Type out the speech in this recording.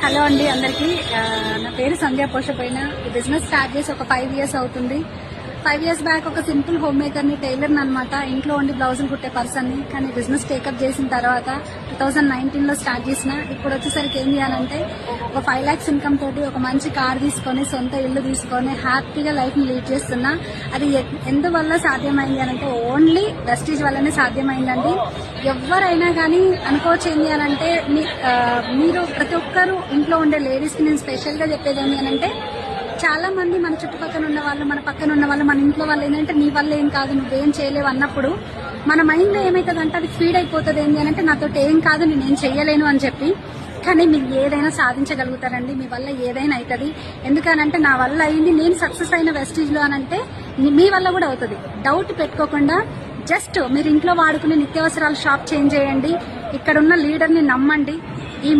Hello అండి అందరికి. నా పేరు సంధ్య పోషపోయిన. ఈ బిజినెస్ స్టార్ట్ చేసి ఒక 5 years అవుతుంది. 5 years బ్యాక్ ఒక సింపుల్ హోమ్ మేకర్ ని, టైలర్ ని అనమాట. ఇంట్లో ఉండి బ్లౌజులు కుట్టే పర్సన్ ని. కానీ బిజినెస్ టేకప్ చేసిన తర్వాత 2019 లో స్టార్ట్ చేసిన. ఇప్పుడు వచ్చేసరికి ఏం చేయాలంటే ఒక 5 lakhs ఇన్కమ్ తోటి ఒక మంచి కార్ తీసుకొని, సొంత ఇల్లు తీసుకొని హ్యాపీగా లైఫ్ ని లీడ్ చేస్తున్నా. అది ఎందువల్ల సాధ్యమైంది అనంటే ఓన్లీ వెస్టీజ్ వల్లనే సాధ్యమైందండి. ఎవరైనా కానీ అనుకోవచ్చు ఏంటి అనంటే, మీరు ప్రతి ఒక్కరు ఇంట్లో ఉండే లేడీస్ కి నేను స్పెషల్ గా చెప్పేది ఏంటి అనంటే, చాలా మంది మన చుట్టుపక్కల ఉన్న వాళ్ళు, మన పక్కన ఉన్న వాళ్ళు, మన ఇంట్లో వాళ్ళు ఏంటంటే నీ వల్ల ఏం కాదు, నువ్వేం చేయలేవు అన్నప్పుడు మన మైండ్ లో ఏమైతుందంటే అది ఫీడ్ అయిపోతుంది. ఏంటి అంటే నాతో ఏం కాదు, నేనేం చెయ్యలేను అని చెప్పి. కానీ మీరు ఏదైనా సాధించగలుగుతారండి. మీ వల్ల ఏదైనా అవుతుంది. ఎందుకనంటే నా వల్ల అయింది, నేను సక్సెస్ అయిన వెస్టీజ్ లో అనంటే మీ వల్ల కూడా అవుతుంది. డౌట్ పెట్టుకోకుండా జస్ట్ మీరు ఇంట్లో వాడుకునే నిత్యావసరాల షాప్ చేంజ్ చేయండి. ఇక్కడున్న లీడర్ ని నమ్మండి. ఈ